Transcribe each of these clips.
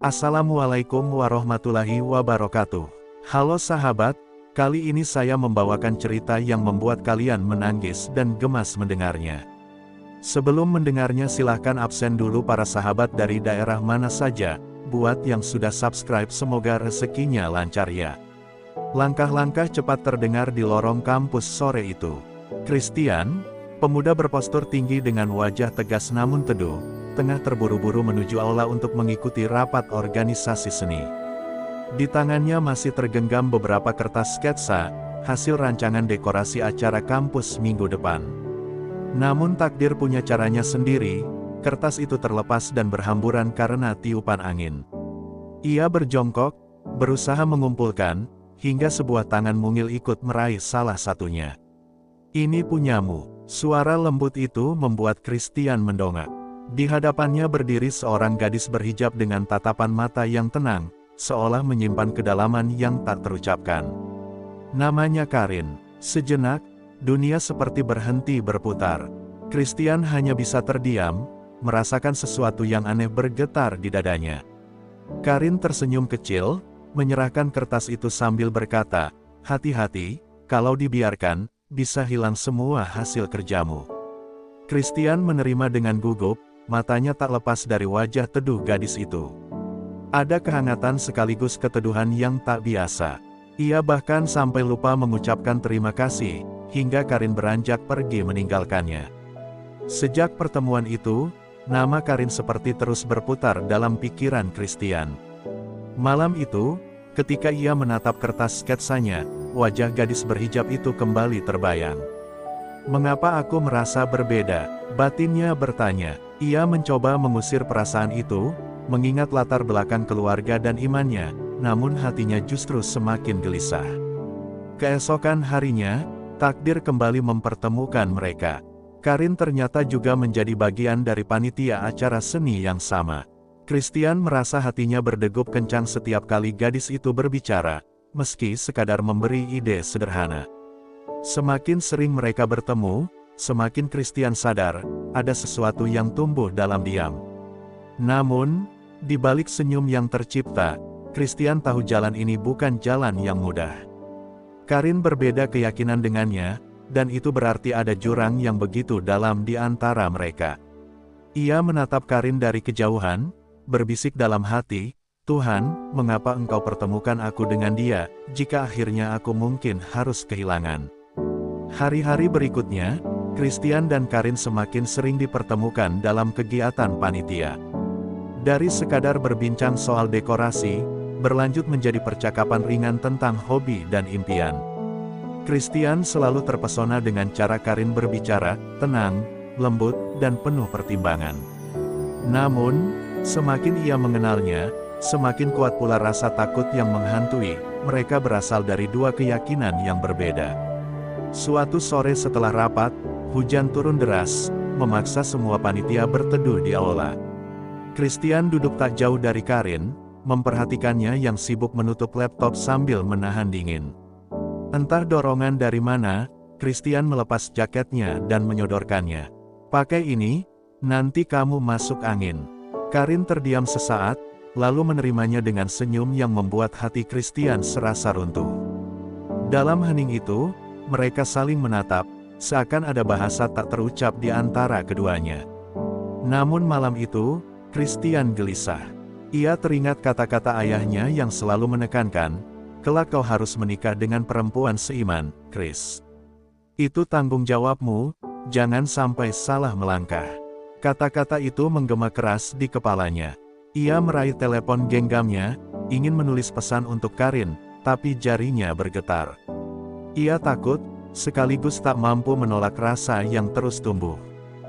Assalamualaikum warahmatullahi wabarakatuh. Halo sahabat, kali ini saya membawakan cerita yang membuat kalian menangis dan gemas mendengarnya. Sebelum mendengarnya silahkan absen dulu para sahabat dari daerah mana saja. Buat yang sudah subscribe semoga rezekinya lancar ya. Langkah-langkah cepat terdengar di lorong kampus sore itu. Christian, pemuda berpostur tinggi dengan wajah tegas namun teduh, tengah terburu-buru menuju aula untuk mengikuti rapat organisasi seni. Di tangannya masih tergenggam beberapa kertas sketsa, hasil rancangan dekorasi acara kampus minggu depan. Namun takdir punya caranya sendiri, kertas itu terlepas dan berhamburan karena tiupan angin. Ia berjongkok, berusaha mengumpulkan, hingga sebuah tangan mungil ikut meraih salah satunya. "Ini punyamu." Suara lembut itu membuat Christian mendongak. Di hadapannya berdiri seorang gadis berhijab dengan tatapan mata yang tenang, seolah menyimpan kedalaman yang tak terucapkan. Namanya Karin. Sejenak, dunia seperti berhenti berputar. Christian hanya bisa terdiam, merasakan sesuatu yang aneh bergetar di dadanya. Karin tersenyum kecil, menyerahkan kertas itu sambil berkata, "Hati-hati, kalau dibiarkan, bisa hilang semua hasil kerjamu." Christian menerima dengan gugup, matanya tak lepas dari wajah teduh gadis itu. Ada kehangatan sekaligus keteduhan yang tak biasa. Ia bahkan sampai lupa mengucapkan terima kasih, hingga Karin beranjak pergi meninggalkannya. Sejak pertemuan itu, nama Karin seperti terus berputar dalam pikiran Christian. Malam itu, ketika ia menatap kertas sketsanya, wajah gadis berhijab itu kembali terbayang. "Mengapa aku merasa berbeda?" batinnya bertanya. Ia mencoba mengusir perasaan itu, mengingat latar belakang keluarga dan imannya, namun hatinya justru semakin gelisah. Keesokan harinya, takdir kembali mempertemukan mereka. Karin ternyata juga menjadi bagian dari panitia acara seni yang sama. Christian merasa hatinya berdegup kencang setiap kali gadis itu berbicara, meski sekadar memberi ide sederhana. Semakin sering mereka bertemu, semakin Christian sadar, ada sesuatu yang tumbuh dalam diam. Namun, di balik senyum yang tercipta, Christian tahu jalan ini bukan jalan yang mudah. Karin berbeda keyakinan dengannya, dan itu berarti ada jurang yang begitu dalam di antara mereka. Ia menatap Karin dari kejauhan, berbisik dalam hati, "Tuhan, mengapa engkau pertemukan aku dengan dia, jika akhirnya aku mungkin harus kehilangan?" Hari-hari berikutnya, Christian dan Karin semakin sering dipertemukan dalam kegiatan panitia. Dari sekadar berbincang soal dekorasi, berlanjut menjadi percakapan ringan tentang hobi dan impian. Christian selalu terpesona dengan cara Karin berbicara, tenang, lembut, dan penuh pertimbangan. Namun, semakin ia mengenalnya, semakin kuat pula rasa takut yang menghantui. Mereka berasal dari dua keyakinan yang berbeda. Suatu sore setelah rapat, hujan turun deras, memaksa semua panitia berteduh di aula. Christian duduk tak jauh dari Karin, memperhatikannya yang sibuk menutup laptop sambil menahan dingin. Entah dorongan dari mana, Christian melepas jaketnya dan menyodorkannya. "Pakai ini, nanti kamu masuk angin." Karin terdiam sesaat, lalu menerimanya dengan senyum yang membuat hati Christian serasa runtuh. Dalam hening itu, mereka saling menatap, seakan ada bahasa tak terucap di antara keduanya. Namun malam itu, Christian gelisah. Ia teringat kata-kata ayahnya yang selalu menekankan, "Kelak kau harus menikah dengan perempuan seiman, Chris. Itu tanggung jawabmu, jangan sampai salah melangkah." Kata-kata itu menggema keras di kepalanya. Ia meraih telepon genggamnya, ingin menulis pesan untuk Karin, tapi jarinya bergetar. Ia takut, sekaligus tak mampu menolak rasa yang terus tumbuh.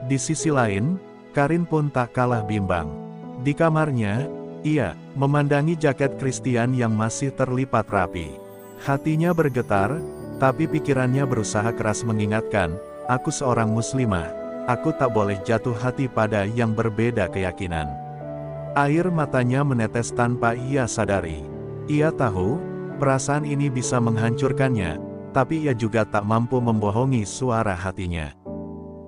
Di sisi lain, Karin pun tak kalah bimbang. Di kamarnya, ia memandangi jaket Christian yang masih terlipat rapi. Hatinya bergetar, tapi pikirannya berusaha keras mengingatkan, "Aku seorang muslimah, aku tak boleh jatuh hati pada yang berbeda keyakinan." Air matanya menetes tanpa ia sadari. Ia tahu, perasaan ini bisa menghancurkannya, tapi ia juga tak mampu membohongi suara hatinya.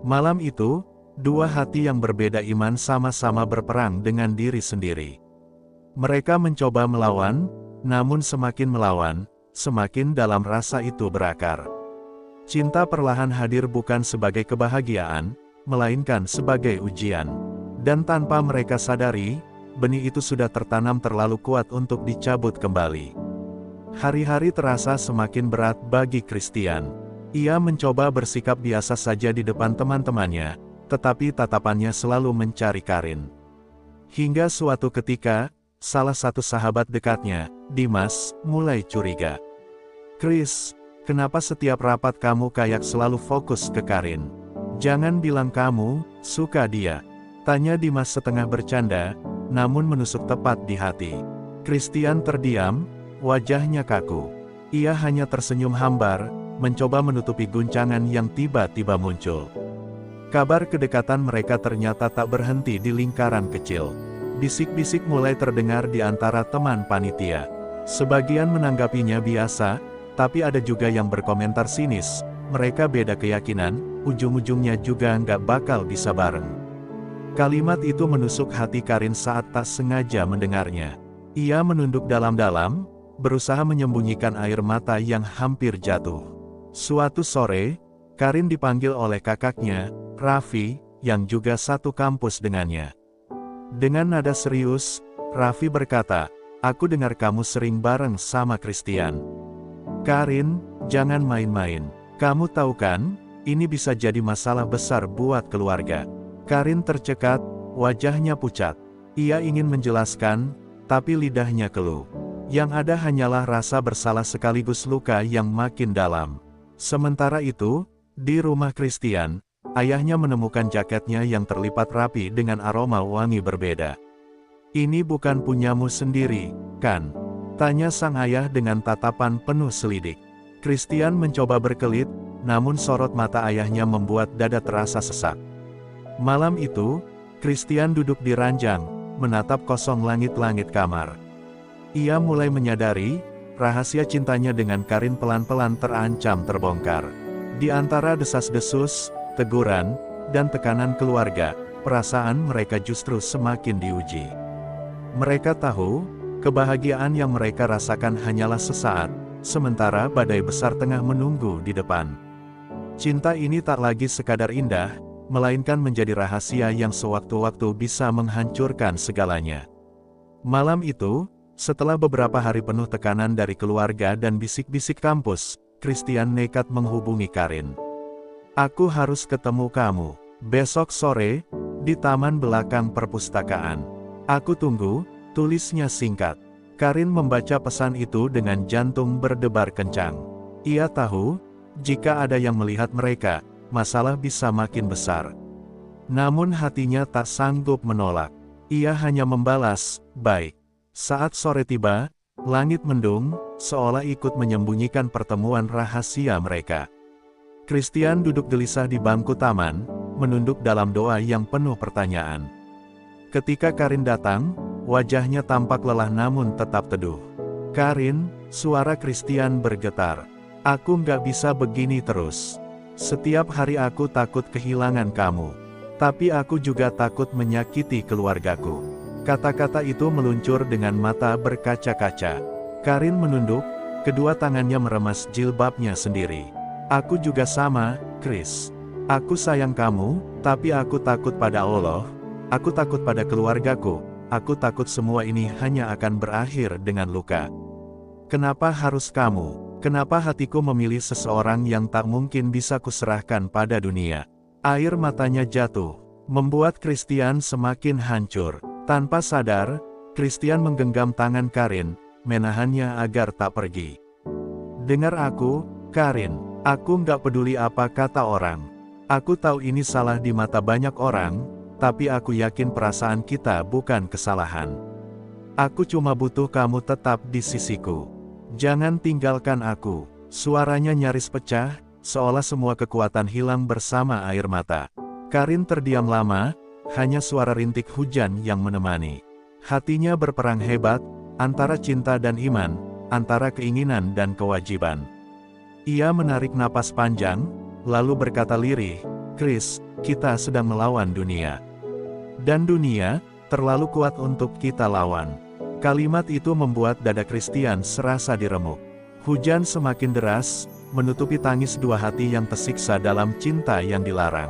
Malam itu, dua hati yang berbeda iman sama-sama berperang dengan diri sendiri. Mereka mencoba melawan, namun semakin melawan, semakin dalam rasa itu berakar. Cinta perlahan hadir bukan sebagai kebahagiaan, melainkan sebagai ujian. Dan tanpa mereka sadari, benih itu sudah tertanam terlalu kuat untuk dicabut kembali. Hari-hari terasa semakin berat bagi Christian. Ia mencoba bersikap biasa saja di depan teman-temannya, tetapi tatapannya selalu mencari Karin. Hingga suatu ketika, salah satu sahabat dekatnya, Dimas, mulai curiga. "Chris, kenapa setiap rapat kamu kayak selalu fokus ke Karin? Jangan bilang kamu suka dia," tanya Dimas setengah bercanda, namun menusuk tepat di hati. Christian terdiam, wajahnya kaku. Ia hanya tersenyum hambar, mencoba menutupi guncangan yang tiba-tiba muncul. Kabar kedekatan mereka ternyata tak berhenti di lingkaran kecil. Bisik-bisik mulai terdengar di antara teman panitia. Sebagian menanggapinya biasa, tapi ada juga yang berkomentar sinis. Mereka beda keyakinan, ujung-ujungnya juga nggak bakal bisa bareng. Kalimat itu menusuk hati Karin saat tak sengaja mendengarnya. Ia menunduk dalam-dalam, berusaha menyembunyikan air mata yang hampir jatuh. Suatu sore, Karin dipanggil oleh kakaknya, Raffi, yang juga satu kampus dengannya. Dengan nada serius, Raffi berkata, "Aku dengar kamu sering bareng sama Christian." "Karin, jangan main-main. Kamu tahu kan, ini bisa jadi masalah besar buat keluarga." Karin tercekat, wajahnya pucat. Ia ingin menjelaskan, tapi lidahnya keluh. Yang ada hanyalah rasa bersalah sekaligus luka yang makin dalam. Sementara itu, di rumah Christian, ayahnya menemukan jaketnya yang terlipat rapi dengan aroma wangi berbeda. "Ini bukan punyamu sendiri, kan?" tanya sang ayah dengan tatapan penuh selidik. Christian mencoba berkelit, namun sorot mata ayahnya membuat dada terasa sesak. Malam itu, Christian duduk di ranjang, menatap kosong langit-langit kamar. Ia mulai menyadari, rahasia cintanya dengan Karin pelan-pelan terancam terbongkar. Di antara desas-desus, teguran, dan tekanan keluarga, perasaan mereka justru semakin diuji. Mereka tahu, kebahagiaan yang mereka rasakan hanyalah sesaat, sementara badai besar tengah menunggu di depan. Cinta ini tak lagi sekadar indah, melainkan menjadi rahasia yang sewaktu-waktu bisa menghancurkan segalanya. Malam itu, setelah beberapa hari penuh tekanan dari keluarga dan bisik-bisik kampus, Christian nekat menghubungi Karin. "Aku harus ketemu kamu besok sore, di taman belakang perpustakaan. Aku tunggu," tulisnya singkat. Karin membaca pesan itu dengan jantung berdebar kencang. Ia tahu, jika ada yang melihat mereka, masalah bisa makin besar. Namun hatinya tak sanggup menolak. Ia hanya membalas, "Baik." Saat sore tiba, langit mendung, seolah ikut menyembunyikan pertemuan rahasia mereka. Christian duduk gelisah di bangku taman, menunduk dalam doa yang penuh pertanyaan. Ketika Karin datang, wajahnya tampak lelah namun tetap teduh. "Karin," suara Christian bergetar. "Aku nggak bisa begini terus. Setiap hari aku takut kehilangan kamu. Tapi aku juga takut menyakiti keluargaku." Kata-kata itu meluncur dengan mata berkaca-kaca. Karin menunduk, kedua tangannya meremas jilbabnya sendiri. "Aku juga sama, Chris. Aku sayang kamu, tapi aku takut pada Allah. Aku takut pada keluargaku. Aku takut semua ini hanya akan berakhir dengan luka. Kenapa harus kamu? Kenapa hatiku memilih seseorang yang tak mungkin bisa kuserahkan pada dunia?" Air matanya jatuh, membuat Christian semakin hancur. Tanpa sadar, Christian menggenggam tangan Karin, menahannya agar tak pergi. "Dengar aku, Karin. Aku nggak peduli apa kata orang. Aku tahu ini salah di mata banyak orang, tapi aku yakin perasaan kita bukan kesalahan. Aku cuma butuh kamu tetap di sisiku. Jangan tinggalkan aku." Suaranya nyaris pecah, seolah semua kekuatan hilang bersama air mata. Karin terdiam lama, hanya suara rintik hujan yang menemani. Hatinya berperang hebat, antara cinta dan iman, antara keinginan dan kewajiban. Ia menarik napas panjang, lalu berkata lirih, "Chris, kita sedang melawan dunia. Dan dunia, terlalu kuat untuk kita lawan. Kalimat itu membuat dada Christian serasa diremuk. Hujan semakin deras, menutupi tangis dua hati yang tersiksa dalam cinta yang dilarang.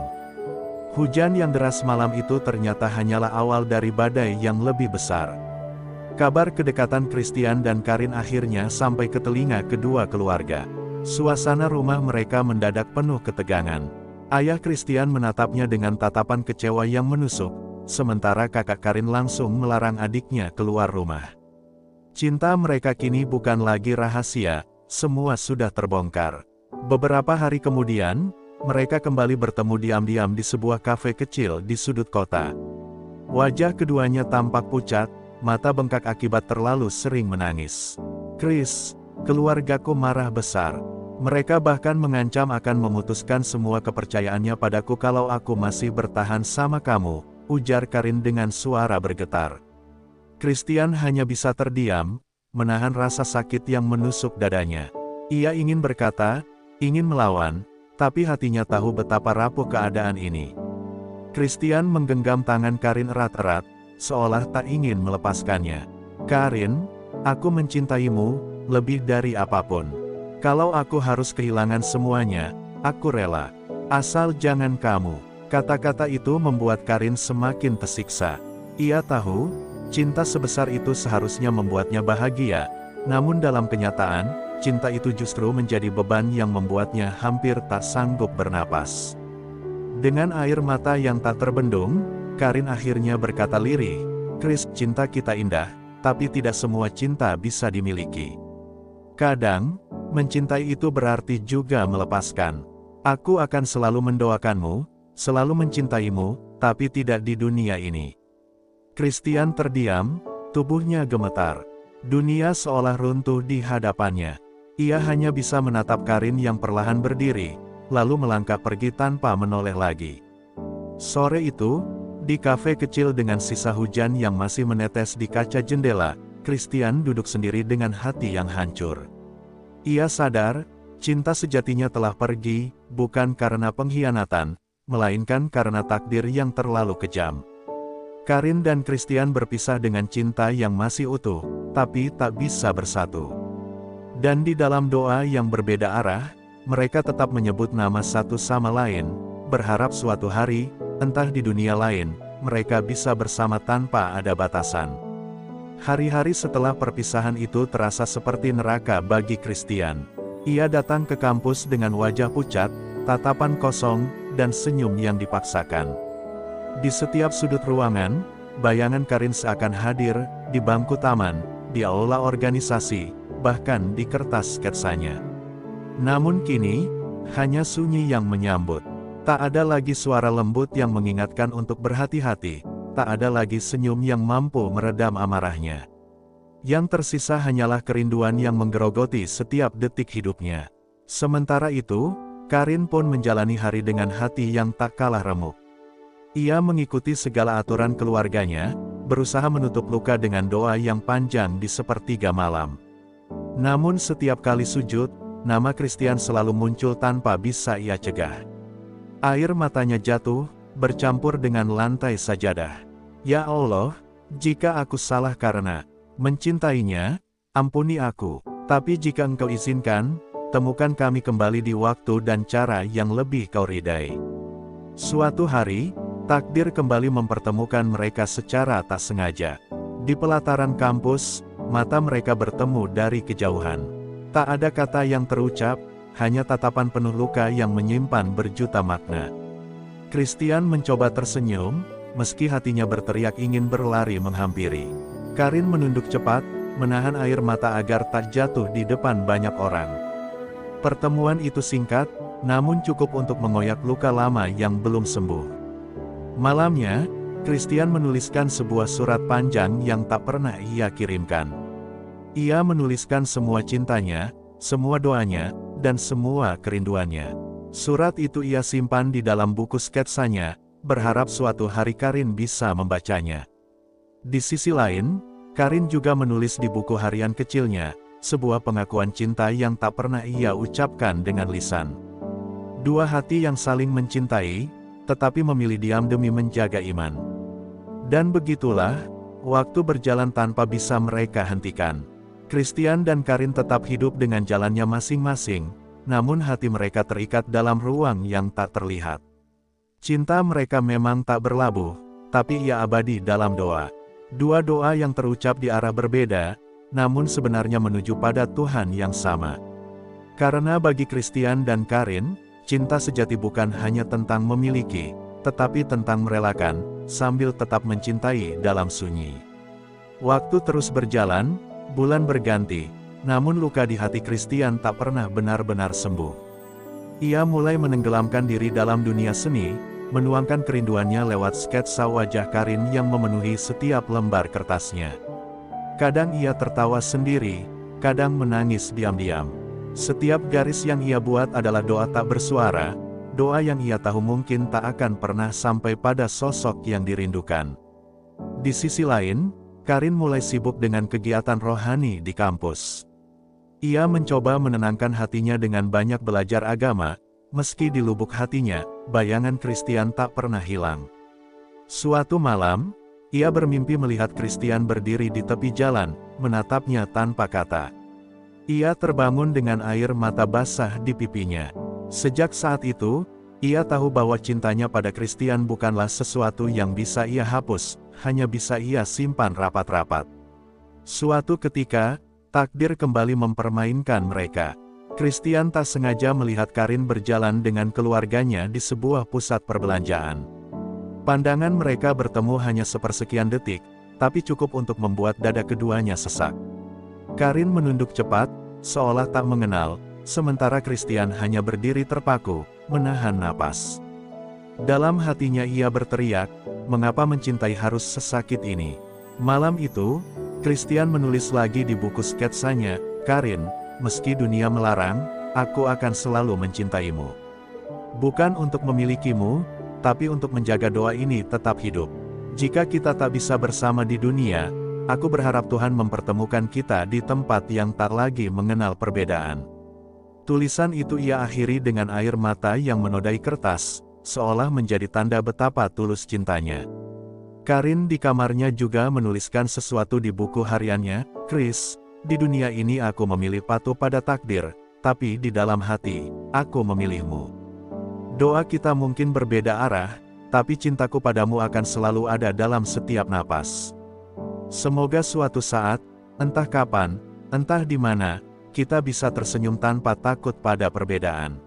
Hujan yang deras malam itu ternyata hanyalah awal dari badai yang lebih besar. Kabar kedekatan Christian dan Karin akhirnya sampai ke telinga kedua keluarga. Suasana rumah mereka mendadak penuh ketegangan. Ayah Christian menatapnya dengan tatapan kecewa yang menusuk, sementara kakak Karin langsung melarang adiknya keluar rumah. Cinta mereka kini bukan lagi rahasia, semua sudah terbongkar. Beberapa hari kemudian, mereka kembali bertemu diam-diam di sebuah kafe kecil di sudut kota. Wajah keduanya tampak pucat, mata bengkak akibat terlalu sering menangis. "Chris, keluargaku marah besar. Mereka bahkan mengancam akan memutuskan semua kepercayaannya padaku kalau aku masih bertahan sama kamu," ujar Karin dengan suara bergetar. Christian hanya bisa terdiam, menahan rasa sakit yang menusuk dadanya. Ia ingin berkata, ingin melawan, tapi hatinya tahu betapa rapuh keadaan ini. Christian menggenggam tangan Karin erat-erat, seolah tak ingin melepaskannya. "Karin, aku mencintaimu, lebih dari apapun. Kalau aku harus kehilangan semuanya, aku rela. Asal jangan kamu." Kata-kata itu membuat Karin semakin tersiksa. Ia tahu, cinta sebesar itu seharusnya membuatnya bahagia, namun dalam kenyataan, cinta itu justru menjadi beban yang membuatnya hampir tak sanggup bernapas. Dengan air mata yang tak terbendung, Karin akhirnya berkata lirih, "Chris, cinta kita indah, tapi tidak semua cinta bisa dimiliki. Kadang, mencintai itu berarti juga melepaskan. Aku akan selalu mendoakanmu, selalu mencintaimu, tapi tidak di dunia ini." Christian terdiam, tubuhnya gemetar. Dunia seolah runtuh di hadapannya. Ia hanya bisa menatap Karin yang perlahan berdiri, lalu melangkah pergi tanpa menoleh lagi. Sore itu, di kafe kecil dengan sisa hujan yang masih menetes di kaca jendela, Christian duduk sendiri dengan hati yang hancur. Ia sadar, cinta sejatinya telah pergi, bukan karena pengkhianatan, melainkan karena takdir yang terlalu kejam. Karin dan Christian berpisah dengan cinta yang masih utuh, tapi tak bisa bersatu. Dan di dalam doa yang berbeda arah, mereka tetap menyebut nama satu sama lain, berharap suatu hari, entah di dunia lain, mereka bisa bersama tanpa ada batasan. Hari-hari setelah perpisahan itu terasa seperti neraka bagi Christian. Ia datang ke kampus dengan wajah pucat, tatapan kosong, dan senyum yang dipaksakan. Di setiap sudut ruangan, bayangan Karin seakan hadir, di bangku taman, di aula organisasi, bahkan di kertas sketsanya. Namun kini, hanya sunyi yang menyambut. Tak ada lagi suara lembut yang mengingatkan untuk berhati-hati, tak ada lagi senyum yang mampu meredam amarahnya. Yang tersisa hanyalah kerinduan yang menggerogoti setiap detik hidupnya. Sementara itu, Karin pun menjalani hari dengan hati yang tak kalah remuk. Ia mengikuti segala aturan keluarganya, berusaha menutup luka dengan doa yang panjang di sepertiga malam. Namun setiap kali sujud, nama Christian selalu muncul tanpa bisa ia cegah. Air matanya jatuh, bercampur dengan lantai sajadah. "Ya Allah, jika aku salah karena mencintainya, ampuni aku. Tapi jika Engkau izinkan, temukan kami kembali di waktu dan cara yang lebih Kau ridai." Suatu hari, takdir kembali mempertemukan mereka secara tak sengaja. Di pelataran kampus, mata mereka bertemu dari kejauhan. Tak ada kata yang terucap, hanya tatapan penuh luka yang menyimpan berjuta makna. Christian mencoba tersenyum, meski hatinya berteriak ingin berlari menghampiri. Karin menunduk cepat, menahan air mata agar tak jatuh di depan banyak orang. Pertemuan itu singkat, namun cukup untuk mengoyak luka lama yang belum sembuh. Malamnya, Christian menuliskan sebuah surat panjang yang tak pernah ia kirimkan. Ia menuliskan semua cintanya, semua doanya, dan semua kerinduannya. Surat itu ia simpan di dalam buku sketsanya, berharap suatu hari Karin bisa membacanya. Di sisi lain, Karin juga menulis di buku harian kecilnya, sebuah pengakuan cinta yang tak pernah ia ucapkan dengan lisan. Dua hati yang saling mencintai, tetapi memilih diam demi menjaga iman. Dan begitulah, Waktu berjalan tanpa bisa mereka hentikan. Christian dan Karin tetap hidup dengan jalannya masing-masing, namun hati mereka terikat dalam ruang yang tak terlihat. Cinta mereka memang tak berlabuh, tapi ia abadi dalam doa. Dua doa yang terucap di arah berbeda, namun sebenarnya menuju pada Tuhan yang sama. Karena bagi Christian dan Karin, cinta sejati bukan hanya tentang memiliki, tetapi tentang merelakan, sambil tetap mencintai dalam sunyi. Waktu terus berjalan, bulan berganti, namun luka di hati Christian tak pernah benar-benar sembuh. Ia mulai menenggelamkan diri dalam dunia seni, menuangkan kerinduannya lewat sketsa wajah Karin yang memenuhi setiap lembar kertasnya. Kadang ia tertawa sendiri, kadang menangis diam-diam. Setiap garis yang ia buat adalah doa tak bersuara, doa yang ia tahu mungkin tak akan pernah sampai pada sosok yang dirindukan. Di sisi lain, Karin mulai sibuk dengan kegiatan rohani di kampus. Ia mencoba menenangkan hatinya dengan banyak belajar agama, meski di lubuk hatinya, bayangan Christian tak pernah hilang. Suatu malam, ia bermimpi melihat Christian berdiri di tepi jalan, menatapnya tanpa kata. Ia terbangun dengan air mata basah di pipinya. Sejak saat itu, ia tahu bahwa cintanya pada Christian bukanlah sesuatu yang bisa ia hapus, hanya bisa ia simpan rapat-rapat. Suatu ketika, takdir kembali mempermainkan mereka. Christian tak sengaja melihat Karin berjalan dengan keluarganya di sebuah pusat perbelanjaan. Pandangan mereka bertemu hanya sepersekian detik, tapi cukup untuk membuat dada keduanya sesak. Karin menunduk cepat, seolah tak mengenal, sementara Christian hanya berdiri terpaku, menahan napas. Dalam hatinya ia berteriak, mengapa mencintai harus sesakit ini? Malam itu, Christian menulis lagi di buku sketsanya, Karin, meski dunia melarang, aku akan selalu mencintaimu. Bukan untuk memilikimu, tapi untuk menjaga doa ini tetap hidup. Jika kita tak bisa bersama di dunia, aku berharap Tuhan mempertemukan kita di tempat yang tak lagi mengenal perbedaan. Tulisan itu ia akhiri dengan air mata yang menodai kertas, seolah menjadi tanda betapa tulus cintanya. Karin di kamarnya juga menuliskan sesuatu di buku hariannya, Chris, di dunia ini aku memilih patuh pada takdir, tapi di dalam hati, aku memilihmu. Doa kita mungkin berbeda arah, tapi cintaku padamu akan selalu ada dalam setiap napas. Semoga suatu saat, entah kapan, entah di mana, kita bisa tersenyum tanpa takut pada perbedaan.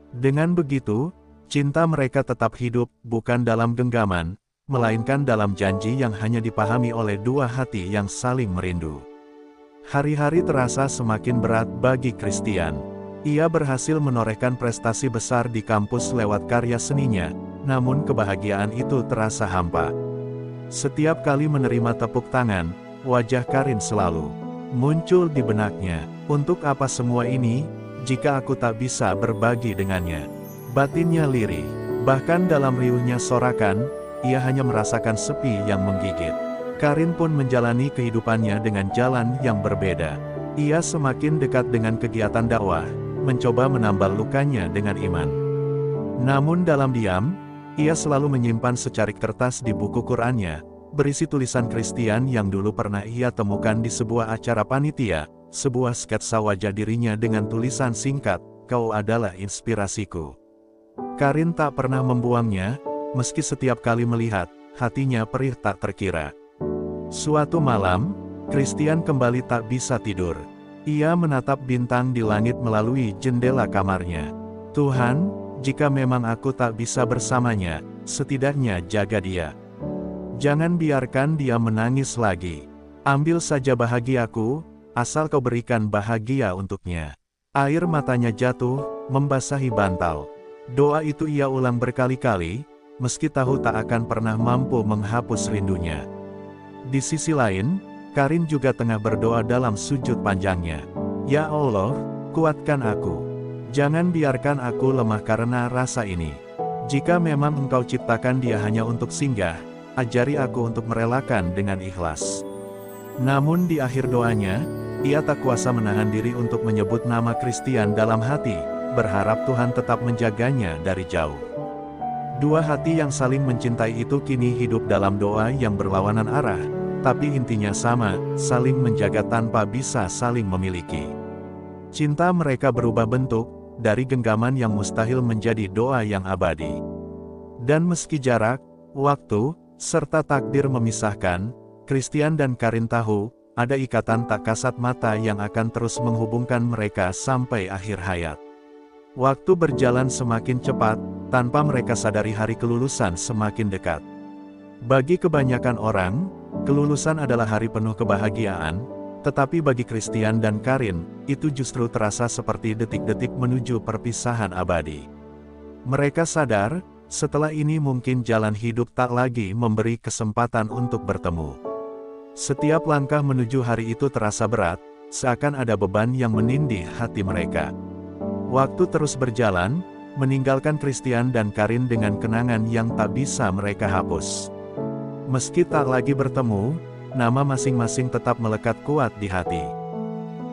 Dengan begitu, cinta mereka tetap hidup, bukan dalam genggaman, melainkan dalam janji yang hanya dipahami oleh dua hati yang saling merindu. Hari-hari terasa semakin berat bagi Christian. Ia berhasil menorehkan prestasi besar di kampus lewat karya seninya, namun kebahagiaan itu terasa hampa. Setiap kali menerima tepuk tangan, wajah Karin selalu muncul di benaknya. Untuk apa semua ini, jika aku tak bisa berbagi dengannya? Batinnya lirih. Bahkan dalam riuhnya sorakan, ia hanya merasakan sepi yang menggigit. Karin pun menjalani kehidupannya dengan jalan yang berbeda. Ia semakin dekat dengan kegiatan dakwah, mencoba menambal lukanya dengan iman. Namun dalam diam, ia selalu menyimpan secarik kertas di buku Qur'annya, berisi tulisan Christian yang dulu pernah ia temukan di sebuah acara panitia, sebuah sketsa wajah dirinya dengan tulisan singkat, kau adalah inspirasiku. Karin tak pernah membuangnya, meski setiap kali melihat, hatinya perih tak terkira. Suatu malam, Christian kembali tak bisa tidur. Ia menatap bintang di langit melalui jendela kamarnya. Tuhan, jika memang aku tak bisa bersamanya, setidaknya jaga dia. Jangan biarkan dia menangis lagi. Ambil saja bahagiaku, asal kau berikan bahagia untuknya. Air matanya jatuh, membasahi bantal. Doa itu ia ulang berkali-kali, meski tahu tak akan pernah mampu menghapus rindunya. Di sisi lain, Karin juga tengah berdoa dalam sujud panjangnya. Ya Allah, kuatkan aku. Jangan biarkan aku lemah karena rasa ini. Jika memang Engkau ciptakan dia hanya untuk singgah, ajari aku untuk merelakan dengan ikhlas. Namun di akhir doanya, ia tak kuasa menahan diri untuk menyebut nama Christian dalam hati, berharap Tuhan tetap menjaganya dari jauh. Dua hati yang saling mencintai itu kini hidup dalam doa yang berlawanan arah, tapi intinya sama, saling menjaga tanpa bisa saling memiliki. Cinta mereka berubah bentuk, dari genggaman yang mustahil menjadi doa yang abadi. Dan meski jarak, waktu, serta takdir memisahkan, Christian dan Karin tahu, ada ikatan tak kasat mata yang akan terus menghubungkan mereka sampai akhir hayat. Waktu berjalan semakin cepat, tanpa mereka sadari hari kelulusan semakin dekat. Bagi kebanyakan orang, kelulusan adalah hari penuh kebahagiaan, tetapi bagi Christian dan Karin, itu justru terasa seperti detik-detik menuju perpisahan abadi. Mereka sadar, setelah ini mungkin jalan hidup tak lagi memberi kesempatan untuk bertemu. Setiap langkah menuju hari itu terasa berat, seakan ada beban yang menindih hati mereka. Waktu terus berjalan, meninggalkan Christian dan Karin dengan kenangan yang tak bisa mereka hapus. Meski tak lagi bertemu, nama masing-masing tetap melekat kuat di hati.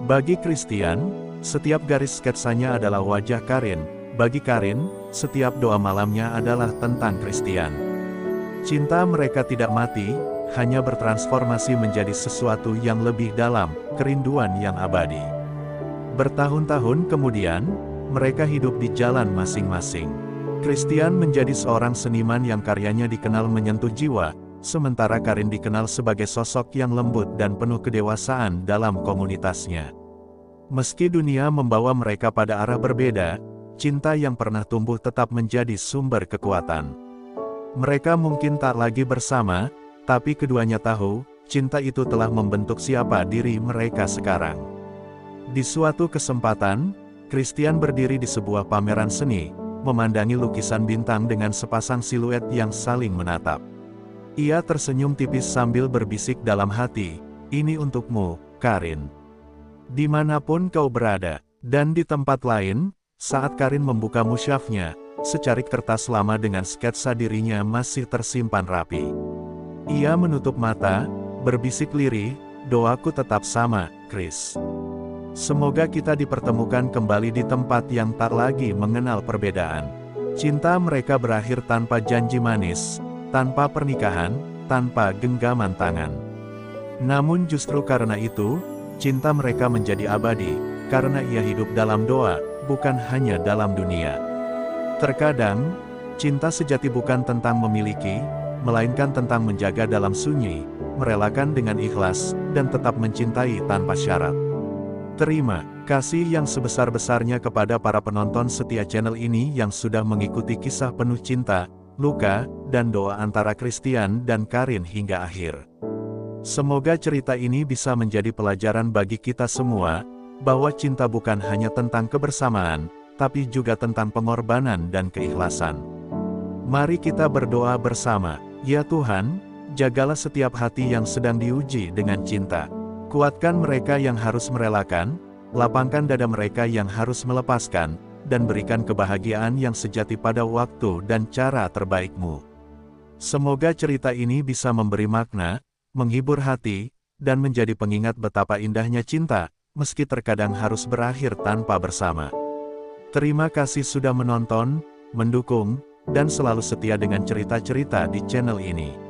Bagi Christian, setiap garis sketsanya adalah wajah Karin. Bagi Karin, setiap doa malamnya adalah tentang Christian. Cinta mereka tidak mati, hanya bertransformasi menjadi sesuatu yang lebih dalam, kerinduan yang abadi. Bertahun-tahun kemudian, mereka hidup di jalan masing-masing. Christian menjadi seorang seniman yang karyanya dikenal menyentuh jiwa, sementara Karin dikenal sebagai sosok yang lembut dan penuh kedewasaan dalam komunitasnya. Meski dunia membawa mereka pada arah berbeda, cinta yang pernah tumbuh tetap menjadi sumber kekuatan. Mereka mungkin tak lagi bersama, tapi keduanya tahu, cinta itu telah membentuk siapa diri mereka sekarang. Di suatu kesempatan, Christian berdiri di sebuah pameran seni, memandangi lukisan bintang dengan sepasang siluet yang saling menatap. Ia tersenyum tipis sambil berbisik dalam hati, "Ini untukmu, Karin. Dimanapun kau berada." Dan di tempat lain, saat Karin membuka musyafnya, secarik kertas lama dengan sketsa dirinya masih tersimpan rapi. Ia menutup mata, berbisik lirih, "Doaku tetap sama, Chris. Semoga kita dipertemukan kembali di tempat yang tak lagi mengenal perbedaan." Cinta mereka berakhir tanpa janji manis, tanpa pernikahan, tanpa genggaman tangan. Namun justru karena itu, cinta mereka menjadi abadi, karena ia hidup dalam doa, bukan hanya dalam dunia. Terkadang, cinta sejati bukan tentang memiliki, melainkan tentang menjaga dalam sunyi, merelakan dengan ikhlas, dan tetap mencintai tanpa syarat. Terima kasih yang sebesar-besarnya kepada para penonton setia channel ini yang sudah mengikuti kisah penuh cinta, luka, dan doa antara Christian dan Karin hingga akhir. Semoga cerita ini bisa menjadi pelajaran bagi kita semua, bahwa cinta bukan hanya tentang kebersamaan, tapi juga tentang pengorbanan dan keikhlasan. Mari kita berdoa bersama. Ya Tuhan, jagalah setiap hati yang sedang diuji dengan cinta. Kuatkan mereka yang harus merelakan, lapangkan dada mereka yang harus melepaskan, dan berikan kebahagiaan yang sejati pada waktu dan cara terbaik-Mu. Semoga cerita ini bisa memberi makna, menghibur hati, dan menjadi pengingat betapa indahnya cinta, meski terkadang harus berakhir tanpa bersama. Terima kasih sudah menonton, mendukung, dan selalu setia dengan cerita-cerita di channel ini.